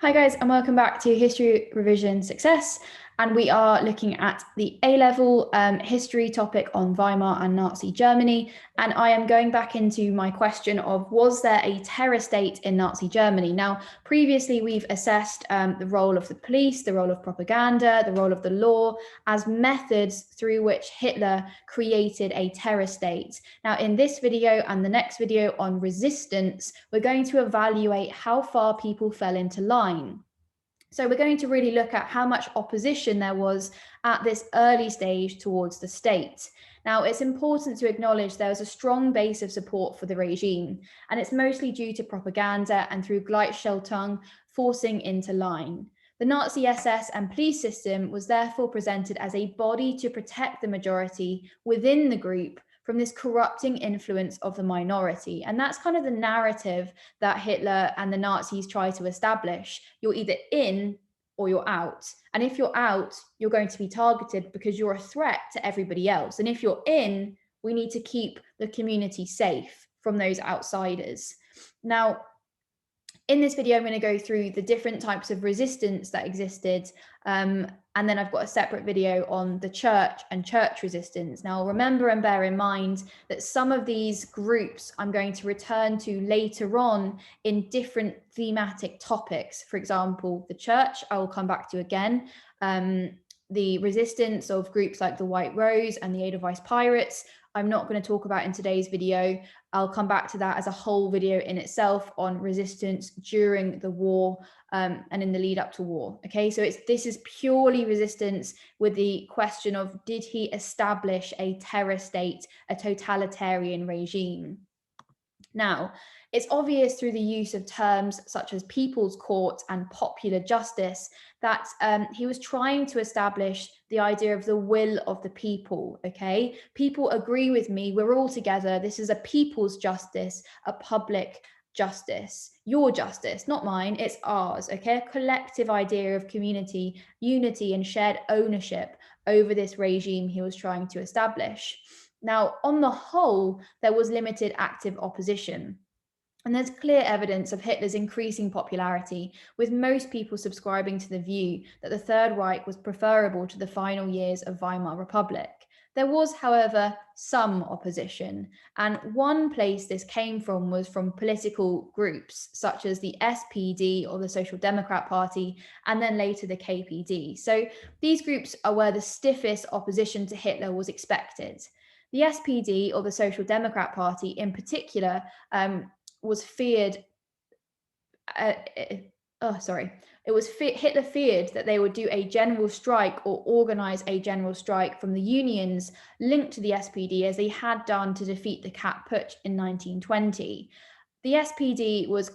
Hi guys, and welcome back to History Revision Success. And we are looking at the A-level history topic on Weimar and Nazi Germany. And I am going back into my question of, was there a terror state in Nazi Germany? Now, previously we've assessed the role of the police, the role of propaganda, the role of the law as methods through which Hitler created a terror state. Now, in this video and the next video on resistance, we're going to evaluate how far people fell into line. So we're going to really look at how much opposition there was at this early stage towards the state. Now, it's important to acknowledge there was a strong base of support for the regime, and it's mostly due to propaganda and through Gleichschaltung forcing into line. The Nazi SS and police system was therefore presented as a body to protect the majority within the group from this corrupting influence of the minority. And that's kind of the narrative that Hitler and the Nazis try to establish. You're either in or you're out. And if you're out, you're going to be targeted because you're a threat to everybody else. And if you're in, we need to keep the community safe from those outsiders. Now, in this video, I'm going to go through the different types of resistance that existed. And then I've got a separate video on the church and church resistance. Now, remember and bear in mind that some of these groups I'm going to return to later on in different thematic topics. For example, the church, I will come back to again. The resistance of groups like the White Rose and the Edelweiss Pirates, I'm not going to talk about in today's video. I'll come back to that as a whole video in itself on resistance during the war and in the lead up to war. Okay, so this is purely resistance with the question of, did he establish a terror state, a totalitarian regime? Now, it's obvious through the use of terms such as people's court and popular justice that he was trying to establish the idea of the will of the people, okay? People agree with me, we're all together, this is a people's justice, a public justice, your justice, not mine, it's ours, okay? A collective idea of community, unity, and shared ownership over this regime he was trying to establish. Now, on the whole, there was limited active opposition. And there's clear evidence of Hitler's increasing popularity, with most people subscribing to the view that the Third Reich was preferable to the final years of Weimar Republic. There was, however, some opposition, and one place this came from was from political groups such as the SPD or the Social Democrat Party, and then later the KPD. So these groups are where the stiffest opposition to Hitler was expected. The SPD, or the Social Democrat Party in particular, was feared. Hitler feared that they would do a general strike or organize a general strike from the unions linked to the SPD, as they had done to defeat the Kapp Putsch in 1920. The SPD was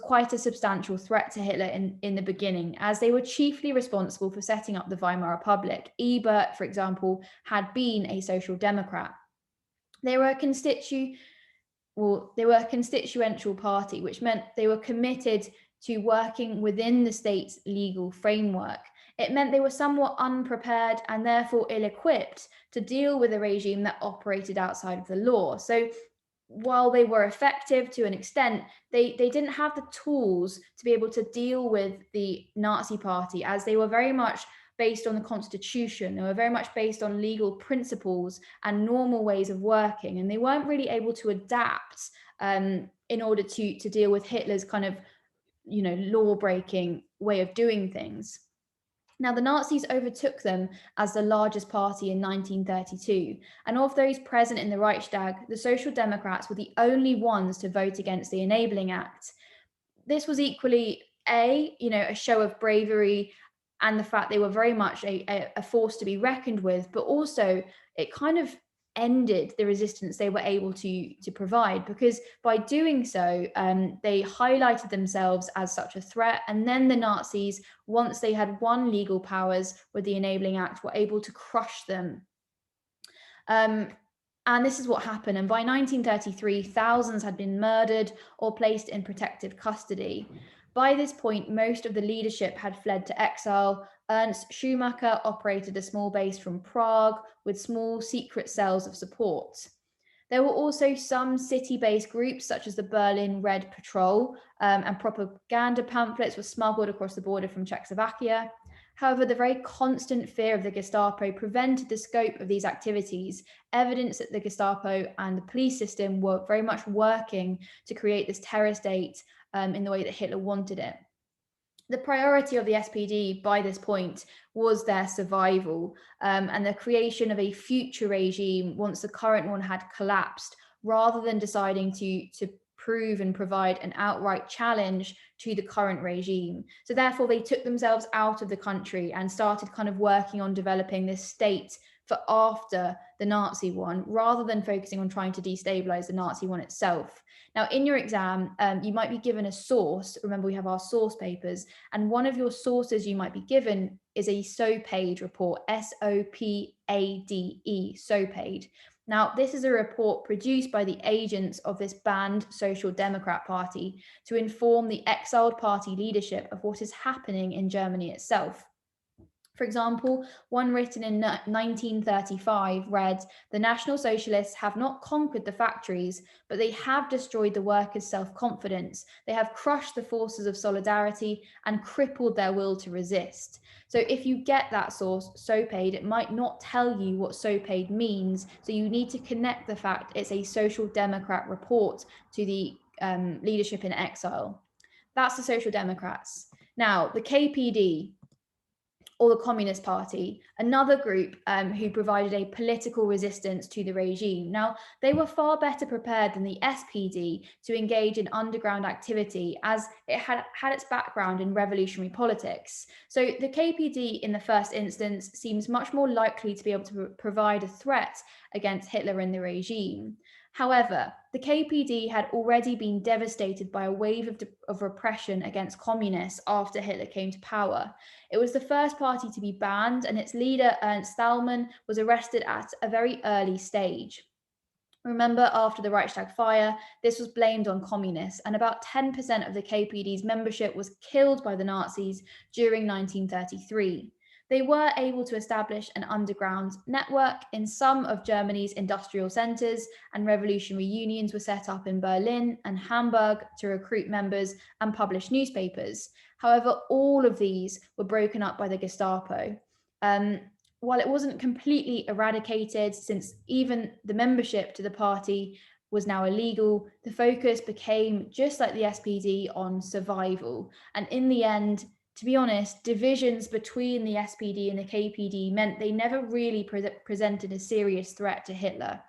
quite a substantial threat to Hitler in the beginning, as they were chiefly responsible for setting up the Weimar Republic. Ebert, for example, had been a social democrat. They were a constituential party, which meant they were committed to working within the state's legal framework. It meant they were somewhat unprepared and therefore ill-equipped to deal with a regime that operated outside of the law. So while they were effective to an extent, they didn't have the tools to be able to deal with the Nazi Party, as they were very much based on the constitution. They were very much based on legal principles and normal ways of working, and they weren't really able to adapt in order to deal with Hitler's kind of, law-breaking way of doing things. Now, the Nazis overtook them as the largest party in 1932, and of those present in the Reichstag, the Social Democrats were the only ones to vote against the Enabling Act. This was equally a show of bravery and the fact they were very much a force to be reckoned with, but also it kind of ended the resistance they were able to provide, because by doing so, they highlighted themselves as such a threat. And then the Nazis, once they had won legal powers with the Enabling Act, were able to crush them. And this is what happened. And by 1933, thousands had been murdered or placed in protective custody. By this point, most of the leadership had fled to exile. Ernst Schumacher operated a small base from Prague with small secret cells of support. There were also some city-based groups such as the Berlin Red Patrol, and propaganda pamphlets were smuggled across the border from Czechoslovakia. However, the very constant fear of the Gestapo prevented the scope of these activities, evidence that the Gestapo and the police system were very much working to create this terror state in the way that Hitler wanted it. The priority of the SPD by this point was their survival and the creation of a future regime once the current one had collapsed, rather than deciding to prove and provide an outright challenge to the current regime. So therefore, they took themselves out of the country and started kind of working on developing this state for after the Nazi one, rather than focusing on trying to destabilize the Nazi one itself. Now, in your exam, you might be given a source. Remember, we have our source papers, and one of your sources you might be given is a SOPADE report, SOPADE, SOPADE. Now, this is a report produced by the agents of this banned Social Democrat Party to inform the exiled party leadership of what is happening in Germany itself. For example, one written in 1935 read, "The National Socialists have not conquered the factories, but they have destroyed the workers' self-confidence. They have crushed the forces of solidarity and crippled their will to resist." So if you get that source, SOPADE, it might not tell you what SOPADE means. So you need to connect the fact it's a Social Democrat report to the leadership in exile. That's the Social Democrats. Now, the KPD, or the Communist Party, another group who provided a political resistance to the regime. Now, they were far better prepared than the SPD to engage in underground activity, as it had its background in revolutionary politics. So the KPD, in the first instance, seems much more likely to be able to provide a threat against Hitler and the regime. However, the KPD had already been devastated by a wave of repression against communists after Hitler came to power. It was the first party to be banned, and its leader, Ernst Thälmann, was arrested at a very early stage. Remember, after the Reichstag fire, this was blamed on communists, and about 10% of the KPD's membership was killed by the Nazis during 1933. They were able to establish an underground network in some of Germany's industrial centres, and revolutionary unions were set up in Berlin and Hamburg to recruit members and publish newspapers. However, all of these were broken up by the Gestapo. While it wasn't completely eradicated, since even the membership to the party was now illegal, the focus became, just like the SPD, on survival. And in the end, to be honest, divisions between the SPD and the KPD meant they never really presented a serious threat to Hitler.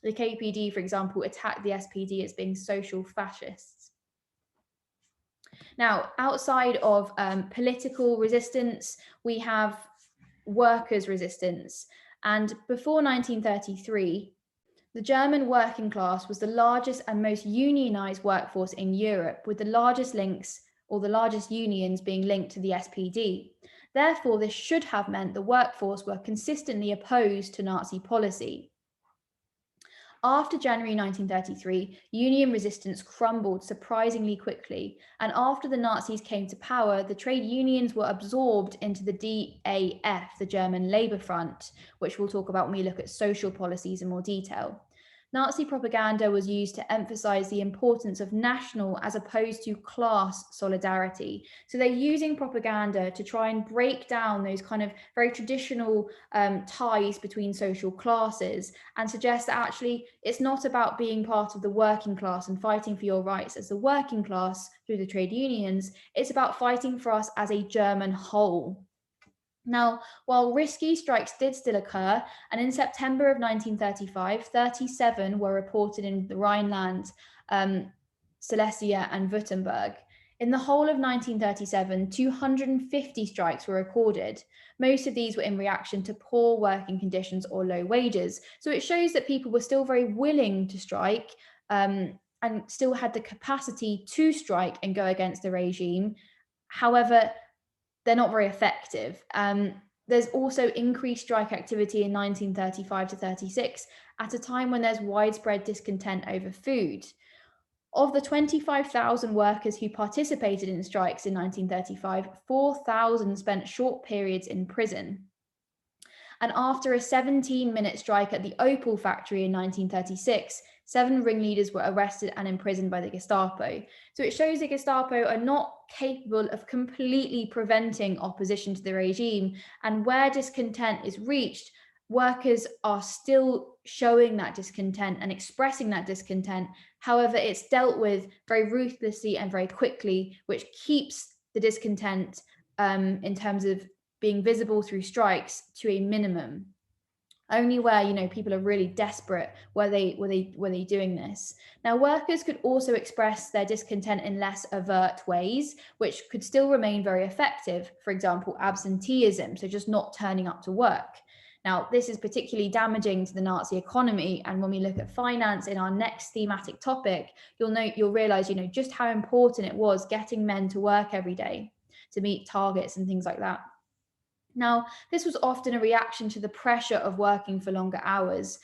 The KPD, for example, attacked the SPD as being social fascists. Now, outside of political resistance, we have workers' resistance. And before 1933, the German working class was the largest and most unionized workforce in Europe, with the largest links or the largest unions being linked to the SPD. Therefore, this should have meant the workforce were consistently opposed to Nazi policy. After January 1933, union resistance crumbled surprisingly quickly, and after the Nazis came to power, the trade unions were absorbed into the DAF, the German Labour Front, which we'll talk about when we look at social policies in more detail. Nazi propaganda was used to emphasize the importance of national as opposed to class solidarity. So they're using propaganda to try and break down those kind of very traditional ties between social classes, and suggest that actually it's not about being part of the working class and fighting for your rights as the working class through the trade unions. It's about fighting for us as a German whole. Now, while risky strikes did still occur, and in September of 1935, 37 were reported in the Rhineland, Silesia and Württemberg. In the whole of 1937, 250 strikes were recorded. Most of these were in reaction to poor working conditions or low wages. So it shows that people were still very willing to strike and still had the capacity to strike and go against the regime. However, they're not very effective. There's also increased strike activity in 1935 to 36 at a time when there's widespread discontent over food. Of the 25,000 workers who participated in strikes in 1935, 4,000 spent short periods in prison. And after a 17-minute strike at the Opel factory in 1936, 7 ringleaders were arrested and imprisoned by the Gestapo. So it shows the Gestapo are not capable of completely preventing opposition to the regime, and where discontent is reached, workers are still showing that discontent and expressing that discontent. However, it's dealt with very ruthlessly and very quickly, which keeps the discontent in terms of being visible through strikes to a minimum. Only where, you know, people are really desperate were they doing this. Now, workers could also express their discontent in less overt ways, which could still remain very effective. For example, absenteeism, so just not turning up to work. Now, this is particularly damaging to the Nazi economy, and when we look at finance in our next thematic topic, you'll realize, you know, just how important it was getting men to work every day to meet targets and things like that. Now, this was often a reaction to the pressure of working for longer hours.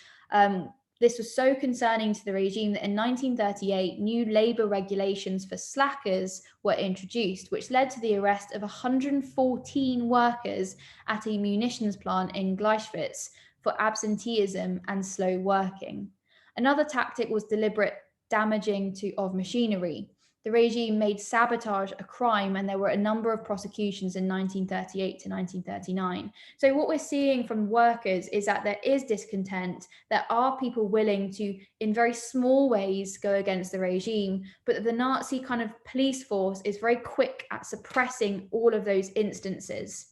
This was so concerning to the regime that in 1938, new labour regulations for slackers were introduced, which led to the arrest of 114 workers at a munitions plant in Gleichwitz for absenteeism and slow working. Another tactic was deliberate damaging of machinery. The regime made sabotage a crime, and there were a number of prosecutions in 1938 to 1939. So what we're seeing from workers is that there is discontent. There are people willing to, in very small ways, go against the regime, but the Nazi kind of police force is very quick at suppressing all of those instances.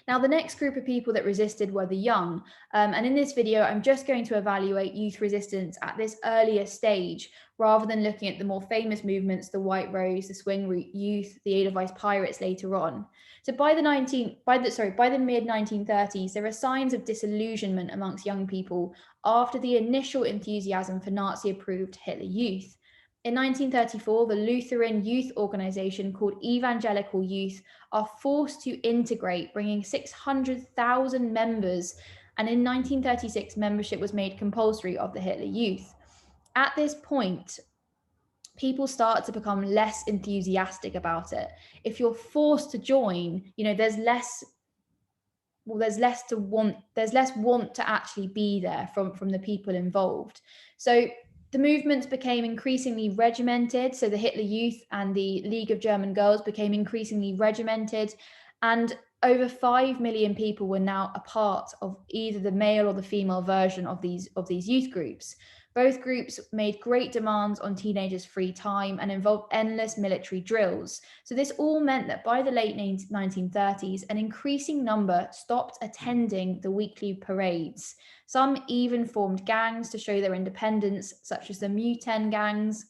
Now, the next group of people that resisted were the young. And in this video, I'm just going to evaluate youth resistance at this earlier stage, rather than looking at the more famous movements, the White Rose, the Swing Youth, the Edelweiss Pirates later on. So by the mid-1930s, there are signs of disillusionment amongst young people after the initial enthusiasm for Nazi-approved Hitler Youth. In 1934, the Lutheran youth organization called Evangelical Youth are forced to integrate, bringing 600,000 members. And in 1936, membership was made compulsory of the Hitler Youth. At this point, people start to become less enthusiastic about it. If you're forced to join, you know, there's less want to actually be there from the people involved. So the movements became increasingly regimented. So the Hitler Youth and the League of German Girls became increasingly regimented, and over 5 million people were now a part of either the male or the female version of these youth groups. Both groups made great demands on teenagers' free time and involved endless military drills. So this all meant that by the late 1930s, an increasing number stopped attending the weekly parades. Some even formed gangs to show their independence, such as the Muten gangs.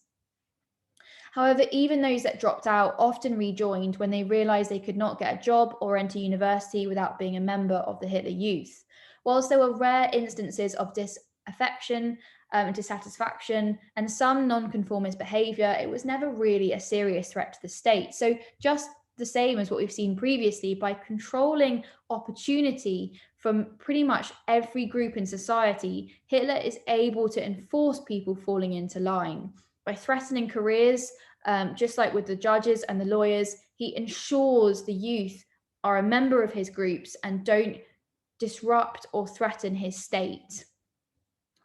However, even those that dropped out often rejoined when they realized they could not get a job or enter university without being a member of the Hitler Youth. Whilst there were rare instances of disaffection and dissatisfaction and some nonconformist behavior, it was never really a serious threat to the state. So just the same as what we've seen previously, by controlling opportunity from pretty much every group in society, Hitler is able to enforce people falling into line. By threatening careers, just like with the judges and the lawyers, he ensures the youth are a member of his groups and don't disrupt or threaten his state.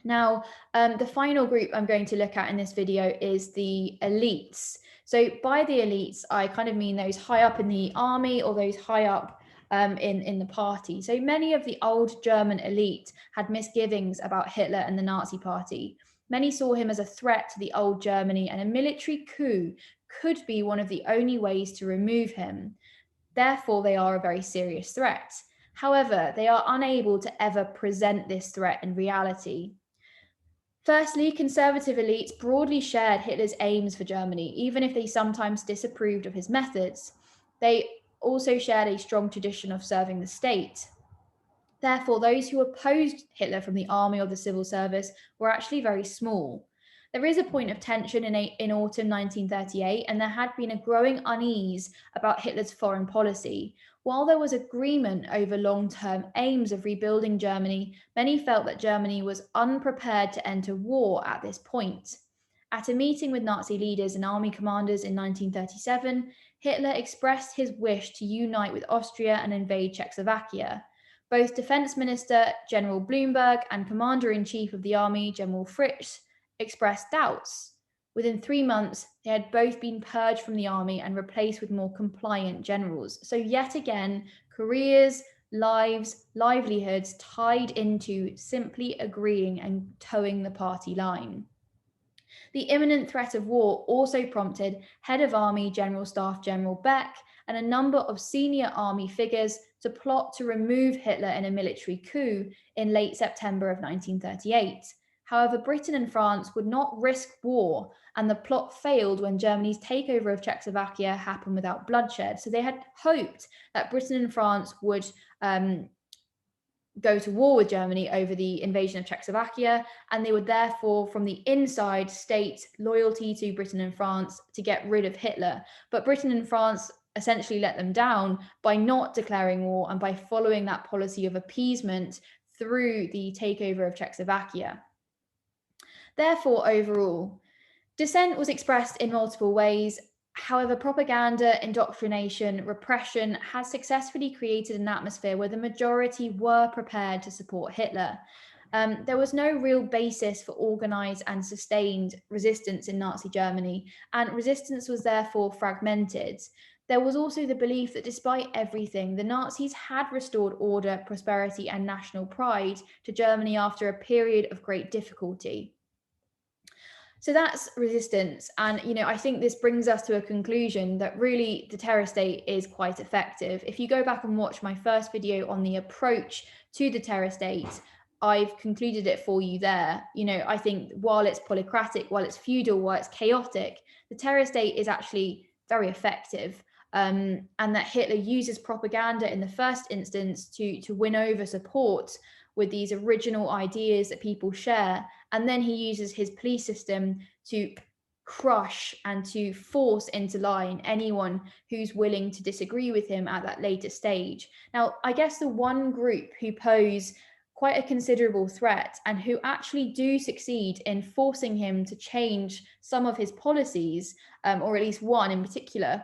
Now, the final group I'm going to look at in this video is the elites. So by the elites, I kind of mean those high up in the army or those high up in the party. So many of the old German elite had misgivings about Hitler and the Nazi Party. Many saw him as a threat to the old Germany, and a military coup could be one of the only ways to remove him. Therefore, they are a very serious threat. However, they are unable to ever present this threat in reality. Firstly, conservative elites broadly shared Hitler's aims for Germany, even if they sometimes disapproved of his methods. They also shared a strong tradition of serving the state. Therefore, those who opposed Hitler from the army or the civil service were actually very small. There is a point of tension in autumn 1938, and there had been a growing unease about Hitler's foreign policy. While there was agreement over long-term aims of rebuilding Germany, many felt that Germany was unprepared to enter war at this point. At a meeting with Nazi leaders and army commanders in 1937, Hitler expressed his wish to unite with Austria and invade Czechoslovakia. Both Defense Minister General Blumberg and Commander-in-Chief of the Army, General Fritz, expressed doubts. Within 3 months, they had both been purged from the army and replaced with more compliant generals. So yet again, careers, lives, livelihoods tied into simply agreeing and towing the party line. The imminent threat of war also prompted Head of Army General Staff General Beck and a number of senior army figures to plot to remove Hitler in a military coup in late September of 1938. However, Britain and France would not risk war, and the plot failed when Germany's takeover of Czechoslovakia happened without bloodshed. So they had hoped that Britain and France would go to war with Germany over the invasion of Czechoslovakia, and they would therefore, from the inside, state loyalty to Britain and France to get rid of Hitler. But Britain and France essentially let them down by not declaring war and by following that policy of appeasement through the takeover of Czechoslovakia. Therefore, overall, dissent was expressed in multiple ways. However, propaganda, indoctrination, repression has successfully created an atmosphere where the majority were prepared to support Hitler. There was no real basis for organised and sustained resistance in Nazi Germany, and resistance was therefore fragmented. There was also the belief that despite everything, the Nazis had restored order, prosperity, and national pride to Germany after a period of great difficulty. So that's resistance. And, I think this brings us to a conclusion that really the terror state is quite effective. If you go back and watch my first video on the approach to the terror state, I've concluded it for you there. I think while it's polycratic, while it's feudal, while it's chaotic, the terror state is actually very effective. And that Hitler uses propaganda in the first instance to win over support with these original ideas that people share. And then he uses his police system to crush and to force into line anyone who's willing to disagree with him at that later stage. Now, I guess the one group who pose quite a considerable threat and who actually do succeed in forcing him to change some of his policies, or at least one in particular,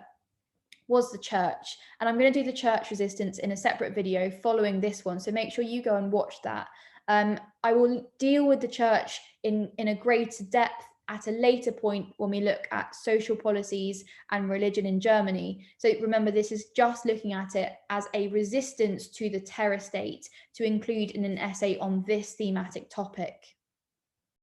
was the church. And I'm going to do the church resistance in a separate video following this one, so make sure you go and watch that. I will deal with the church in a greater depth at a later point when we look at social policies and religion in Germany. So remember, this is just looking at it as a resistance to the terror state to include in an essay on this thematic topic.